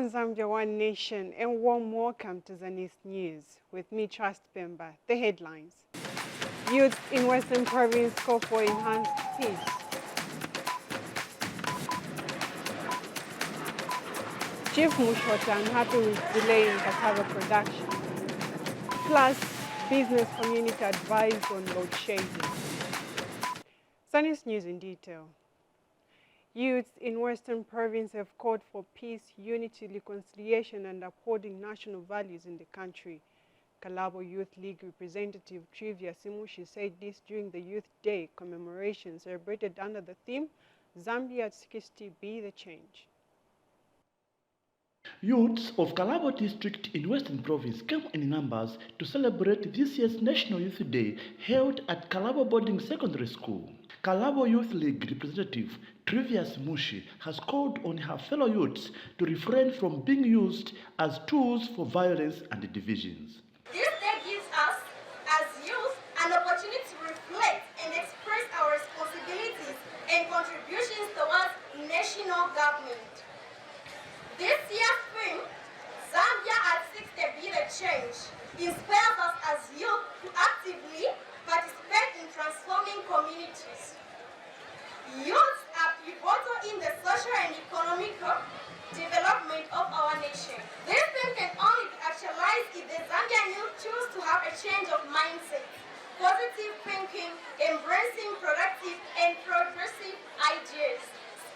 One Zambia, One Nation, and warm welcome to Zanis News. With me, Trust Pemba. The headlines. Youth in Western Province call for enhanced peace. Chief Mushota unhappy with delay in cassava production. Plus, business community advised on load shedding. Zanis News in detail. Youths in Western Province have called for peace, unity, reconciliation, and upholding national values in the country. Kalabo Youth League representative Trivia Simushi said this during the Youth Day commemoration celebrated under the theme, Zambia at 60 Be the Change. Youths of Kalabo district in Western Province came in numbers to celebrate this year's National Youth Day held at Kalabo Boarding Secondary School. Kalabo Youth League representative Trivius Mushi has called on her fellow youths to refrain from being used as tools for violence and divisions. This day gives us, as youth, an opportunity to reflect and express our responsibilities and contributions towards national government. This year's theme, Zambia at 60 Be the Change, inspires us as youth to actively participate in transforming communities. Youths are pivotal in the social and economic development of our nation. This theme can only be actualized if the Zambian youth choose to have a change of mindset, positive thinking, embracing productive and progressive ideas,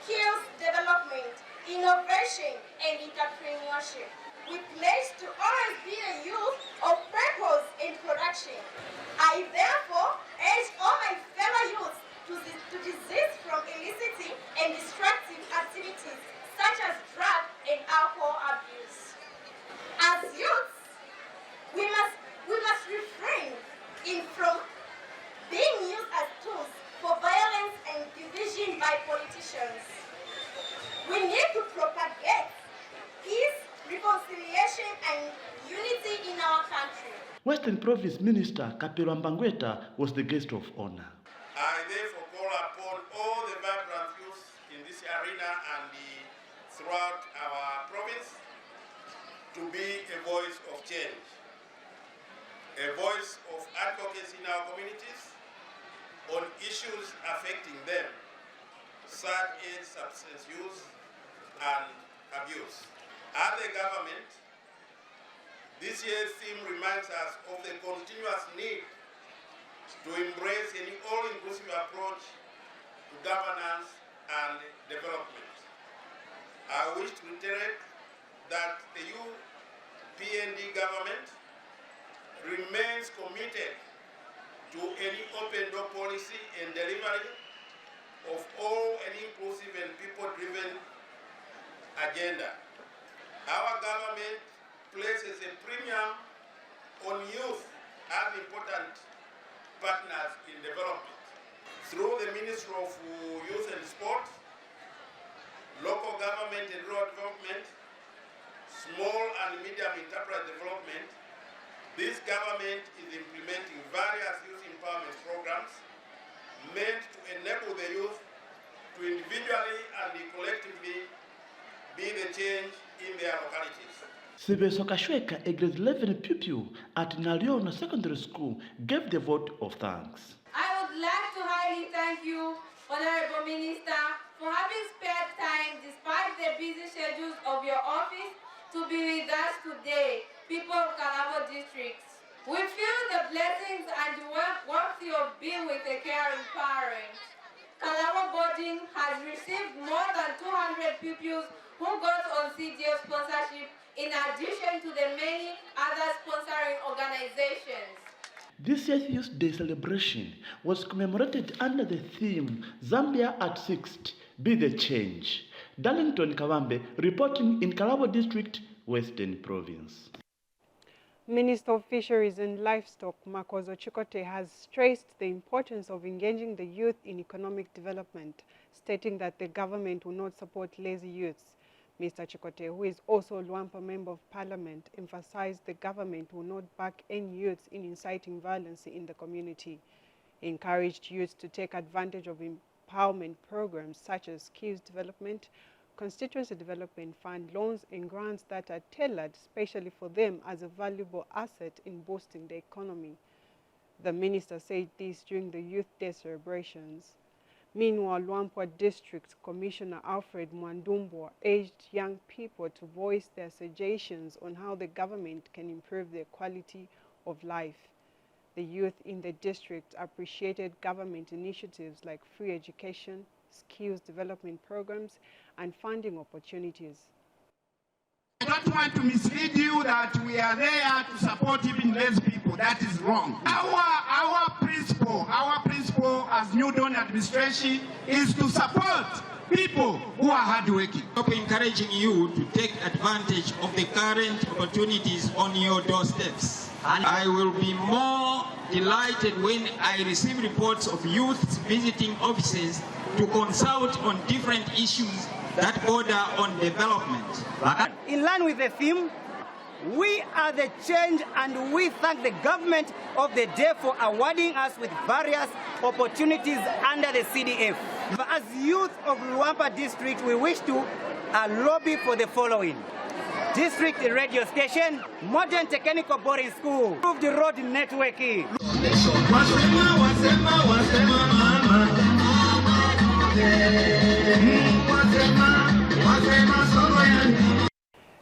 skills development, innovation, and entrepreneurship. We pledge to always be a youth of purpose and production. I therefore urge all my fellow youths to desist from illicit and destructive activities such as drug and alcohol abuse. As youths, we must refrain from being used as tools for violence and division by politicians. We need to propagate peace, reconciliation, and unity in our country. Western Province Minister Kapelo Mbangweta was the guest of honor. I therefore call upon all the vibrant youth in this arena and throughout our province to be a voice of change, a voice of advocacy in our communities on issues affecting them, such as substance use and abuse. As a government, this year's theme reminds us of the continuous need to embrace an all-inclusive approach to governance and development. I wish to reiterate that the UPND government remains committed to any open-door policy and delivery of all an inclusive and people-driven agenda. Our government places a premium on youth as important partners in development. Through the Ministry of Youth and Sport, local government and rural development, small and medium enterprise development, this government is implementing various youth empowerment programs meant to enable the youth to individually and collectively be the change in their localities. Sibeso Kashweka, a grade 11 pupil at Naliona Secondary School, gave the vote of thanks. I would like to highly thank you, Honorable Minister, for having spared time despite the busy schedules of your office to be with us today, people of Kalabo districts. We feel the blessings and the worth of being with a caring parent. Kalabo boarding has received more than 200 pupils who got on CDO sponsorship in addition to the many other sponsoring organizations. This year's Youth Day celebration was commemorated under the theme Zambia at 60, Be the Change. Darlington Kawambe reporting in Kalabo District, Western Province. Minister of Fisheries and Livestock, Makozo Chikote, has stressed the importance of engaging the youth in economic development, stating that the government will not support lazy youths. Mr. Chikote, who is also a Luampa Member of Parliament, emphasized the government will not back any youths in inciting violence in the community. He encouraged youths to take advantage of empowerment programs such as skills development, Constituency Development Fund loans and grants that are tailored specially for them as a valuable asset in boosting the economy. The minister said this during the Youth Day celebrations. Meanwhile, Luampwa District Commissioner Alfred Mwandumbo urged young people to voice their suggestions on how the government can improve their quality of life. The youth in the district appreciated government initiatives like free education, skills development programs, and funding opportunities. I don't want to mislead you that we are there to support even less people. That is wrong. Our principle as New Dawn administration is to support people who are hardworking. Encouraging you to take advantage of the current opportunities on your doorsteps. And I will be more delighted when I receive reports of youths visiting offices to consult on different issues that border on development. In line with the theme, we are the change, and we thank the government of the day for awarding us with various opportunities under the CDF. As youth of Luampa District, we wish to lobby for the following: district radio station, modern technical boarding school, improved road networking.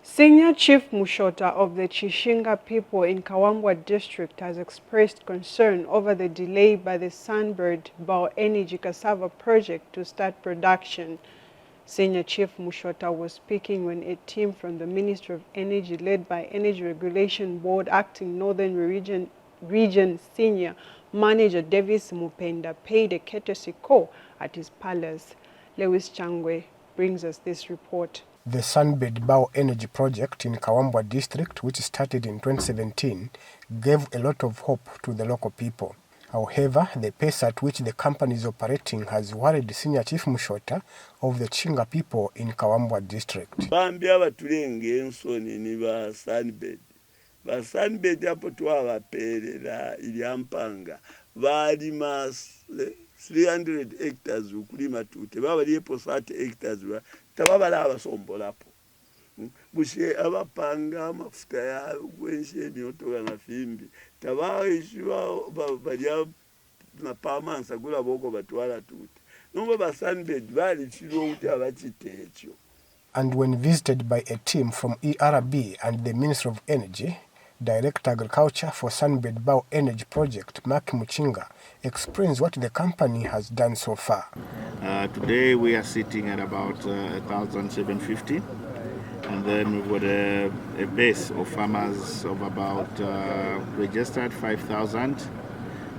Senior Chief Mushota of the Chishinga people in Kawambwa district has expressed concern over the delay by the Sunbird B Energy cassava project to start production. Senior Chief Mushota was speaking when a team from the Ministry of Energy led by Energy Regulation Board Acting Northern Region Senior Manager Davis Mupenda paid a courtesy call at his palace. Lewis Changwe brings us this report. The Sunbird B Energy project in Kawambwa district, which started in 2017, gave a lot of hope to the local people. However, the pace at which the company is operating has worried Senior Chief Mushota of the Chinga people in Kawambwa district. Bambia batulenge ensoni ni ba Sunbird. Ba Sunbird hapo twabaperera ilyampanga. Bali mas 300 hectares ukulima tute. Baba liepo 30 hectares tababala abasombolapo. Bushe abapanga amafuta ya gwensheni otoga na fimbi tabaishwa balya na pamansa gula boko batwala tute nomba ba Sunbird bali chiro uti abachitecho. And when visited by a team from ERB and the Ministry of Energy, Director Agriculture for Sunbird B Energy project, Mark Muchinga, explains what the company has done so far. Today we are sitting at about 1,750. And then we've got a base of farmers of about registered 5,000.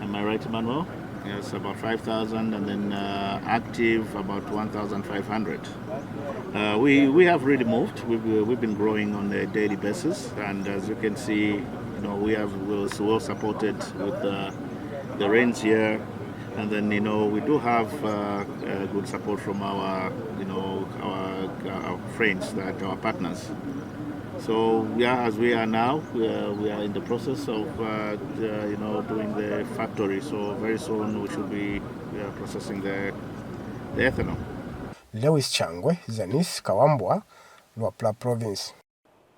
Am I right, Emmanuel? Yes, about 5,000, and then active about 1,500. We have really moved. We've been growing on a daily basis, and as you can see, we're well supported with the rains here, and then we do have good support from our our friends, that our partners. So as we are now, we are in the process of doing the factory. So very soon we should be processing the ethanol. Lewis Changwe, Zanis, Kawambwa, Luapla Province.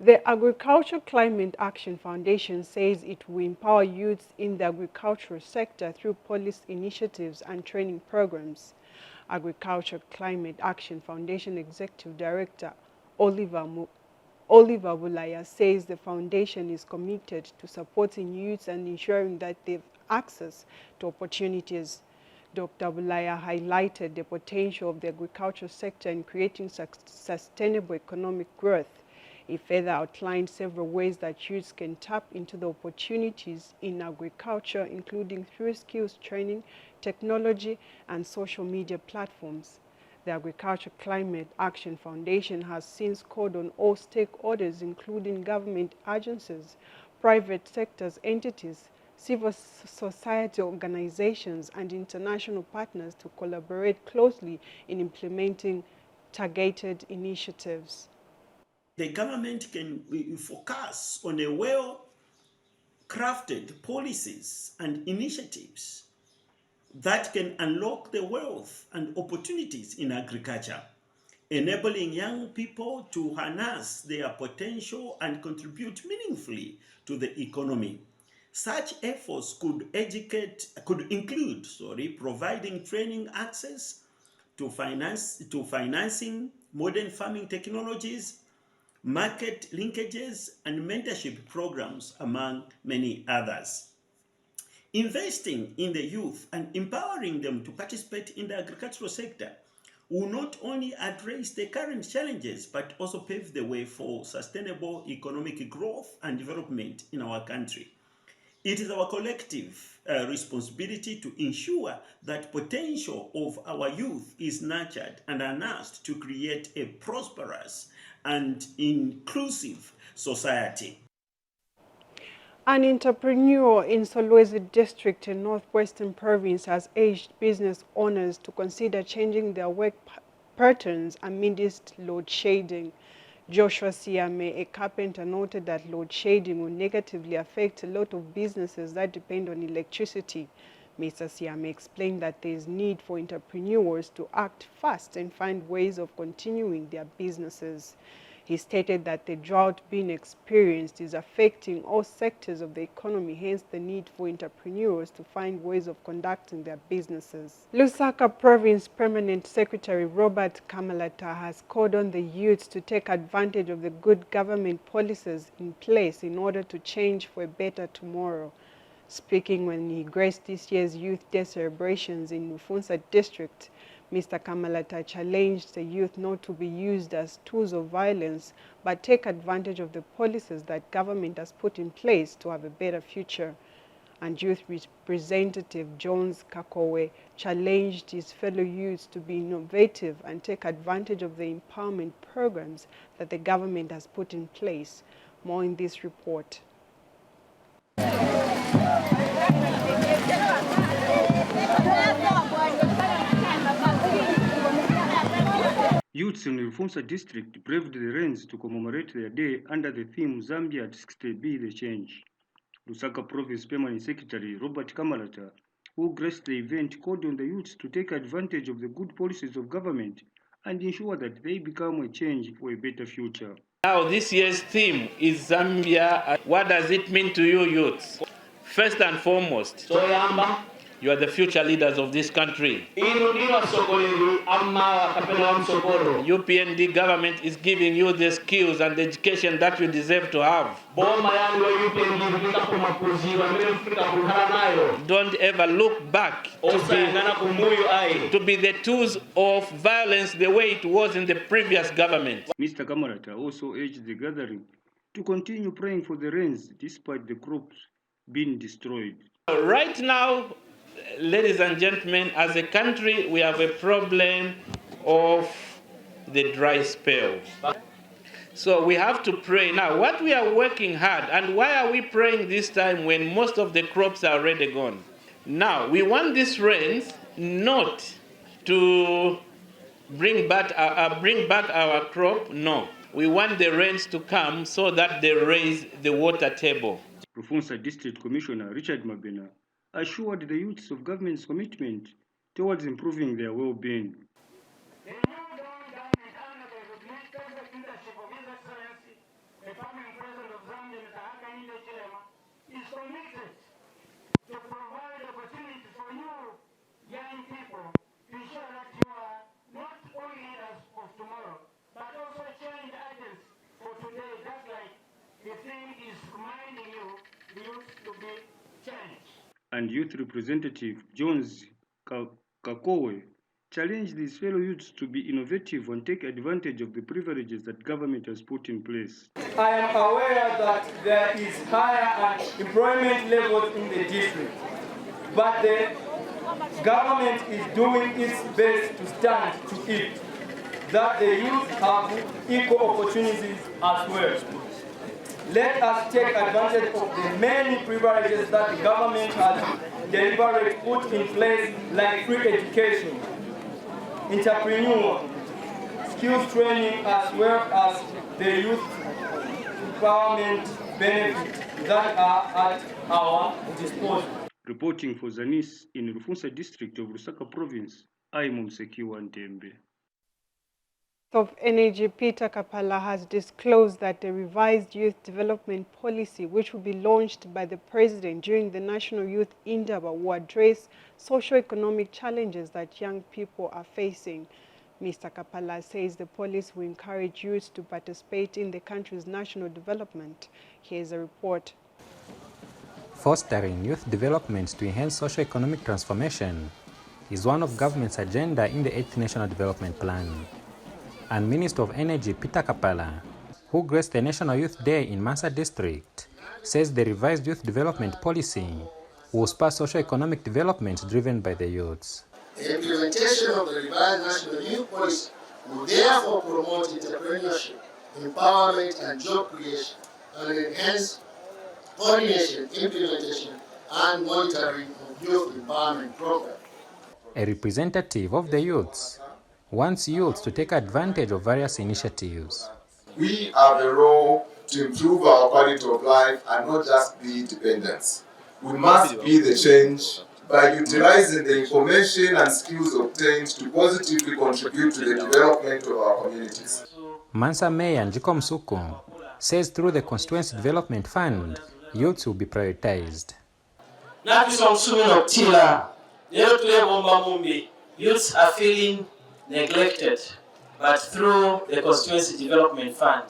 The Agriculture Climate Action Foundation says it will empower youths in the agricultural sector through policy initiatives and training programs. Agriculture Climate Action Foundation Executive Director Oliver Bulaya says the foundation is committed to supporting youths and ensuring that they have access to opportunities. Dr. Bulaya highlighted the potential of the agriculture sector in creating sustainable economic growth. He further outlined several ways that youths can tap into the opportunities in agriculture, including through skills training, technology, and social media platforms. The Agriculture Climate Action Foundation has since called on all stakeholders, including government agencies, private sectors entities, civil society organizations, and international partners to collaborate closely in implementing targeted initiatives. The government can focus on a well-crafted policies and initiatives that can unlock the wealth and opportunities in agriculture. enabling young people to harness their potential and contribute meaningfully to the economy. Such efforts could include providing training access to financing, modern farming technologies, market linkages, and mentorship programs, among many others. Investing in the youth and empowering them to participate in the agricultural sector will not only address the current challenges, but also pave the way for sustainable economic growth and development in our country. It is our collective responsibility to ensure that potential of our youth is nurtured and harnessed to create a prosperous and inclusive society. An entrepreneur in Solwezi district in Northwestern Province has urged business owners to consider changing their work patterns amidst load shedding. Joshua Siame, a carpenter, noted that load shedding will negatively affect a lot of businesses that depend on electricity. Mr. Siame explained that there is need for entrepreneurs to act fast and find ways of continuing their businesses. He stated that the drought being experienced is affecting all sectors of the economy, hence the need for entrepreneurs to find ways of conducting their businesses. Lusaka Province Permanent Secretary Robert Kamalata has called on the youths to take advantage of the good government policies in place in order to change for a better tomorrow. Speaking when he graced this year's Youth Day celebrations in Mufunsa District, Mr. Kamalata challenged the youth not to be used as tools of violence, but take advantage of the policies that government has put in place to have a better future. And Youth Representative Jones Kakowe challenged his fellow youths to be innovative and take advantage of the empowerment programs that the government has put in place. More in this report. Youths in Rufunsa district braved the rains to commemorate their day under the theme Zambia at 60 Be the Change. Lusaka Province Permanent Secretary Robert Kamalata, who graced the event, called on the youths to take advantage of the good policies of government and ensure that they become a change for a better future. Now this year's theme is Zambia. What does it mean to you youths? First and foremost, you are the future leaders of this country. UPND government is giving you the skills and the education that you deserve to have. Don't ever look back to be the tools of violence the way it was in the previous government. Mr. Kamarata also urged the gathering to continue praying for the rains despite the crops being destroyed. Right now, ladies and gentlemen, as a country, we have a problem of the dry spells. So we have to pray. Now, what we are working hard, and why are we praying this time when most of the crops are already gone? Now, we want these rains not to bring back our crop, no. We want the rains to come so that they raise the water table. Rufunsa District Commissioner Richard Mabena assured the youths of government's commitment towards improving their well-being. The new government under the leadership of His Excellency, the permanent president of Zambia, Mr. Hakainde Hichilema, is committed to provide opportunities for you young people to ensure that you are not only leaders of tomorrow, but also change agents for today, just like the thing is reminding you the youth to be changed. And Youth Representative Jones Kakowe challenged his fellow youths to be innovative and take advantage of the privileges that government has put in place. I am aware that there is higher employment levels in the district, but the government is doing its best to stand to it, that the youth have equal opportunities as well. Let us take advantage of the many privileges that the government has deliberately put in place, like free education, entrepreneur, skills training, as well as the youth empowerment benefits that are at our disposal. Reporting for Zanis in Rufunsa district of Lusaka province, I am Msekiwa Ntembe. of Energy Peter Kapala has disclosed that the revised youth development policy, which will be launched by the President during the National Youth Indaba, will address socio-economic challenges that young people are facing. Mr. Kapala says the policy will encourage youth to participate in the country's national development. Here's a report. Fostering youth development to enhance socio-economic transformation is one of government's agenda in the 8th National Development Plan. And Minister of Energy Peter Kapala, who graced the National Youth Day in Mansa District, says the revised youth development policy will spur socio-economic development driven by the youths. The implementation of the revised national youth policy will therefore promote entrepreneurship, empowerment and job creation, and enhance coordination, implementation and monitoring of youth empowerment programs. A representative of the youths wants youths to take advantage of various initiatives. We have a role to improve our quality of life and not just be dependents. We must be the change by utilizing the information and skills obtained to positively contribute to the development of our communities. Mansa Mayor Njiko Msuku says through the Constituency Development Fund, youths will be prioritized. Youths are feeling neglected, but through the Constituency Development Fund,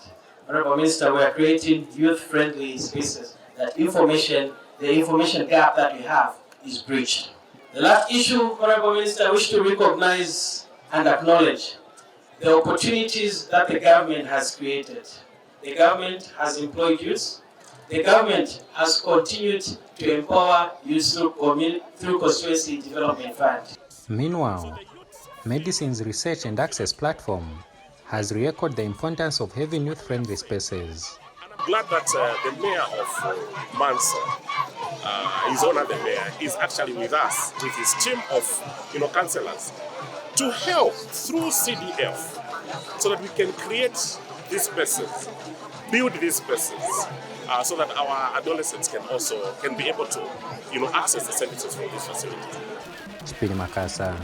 Honorable Minister, we are creating youth-friendly spaces that the information gap that we have is breached. The last issue, Honorable Minister, I wish to recognize and acknowledge the opportunities that the government has created. The government has employed youth. The government has continued to empower youth through Constituency Development Fund. Meanwhile, Medicine's Research and Access Platform has re-echoed the importance of having youth-friendly spaces. I'm glad that the mayor of Mansa, His Honor the Mayor, is actually with us with his team of councillors to help through CDF so that we can create these spaces, build these spaces, so that our adolescents can be able to access the services from these facilities. Chipili Makasa,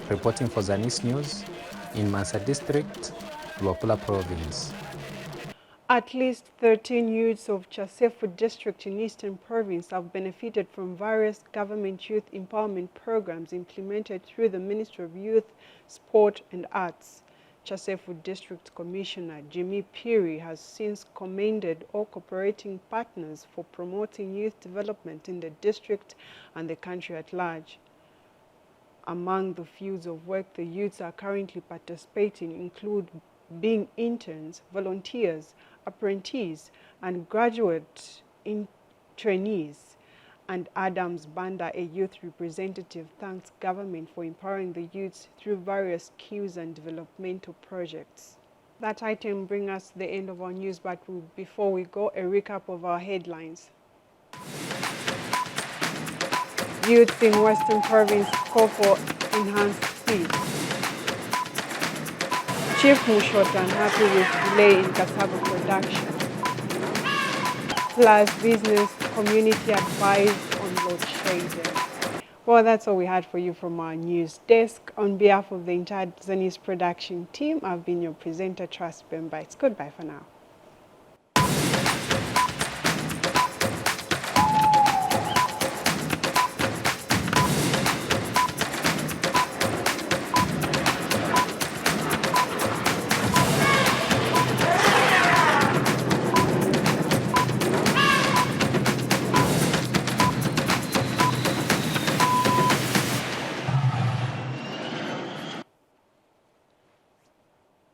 reporting for Zanis News in Mansa District, Luapula Province. At least 13 youths of Chasefu District in Eastern Province have benefited from various government youth empowerment programs implemented through the Ministry of Youth, Sport and Arts. Chasefu District Commissioner Jimmy Piri has since commended all cooperating partners for promoting youth development in the district and the country at large. Among the fields of work the youths are currently participating include being interns, volunteers, apprentices, and graduate trainees. And Adams Banda, a youth representative, thanks government for empowering the youths through various skills and developmental projects. That item brings us to the end of our news, but before we go, a recap of our headlines. Youths in Western Province call for enhanced speed. Chief Mushota unhappy with delay in cassava production. Plus business community advised on load shedding. Well, that's all we had for you from our news desk. On behalf of the entire Zanis production team, I've been your presenter, Trust Bemba. It's goodbye for now.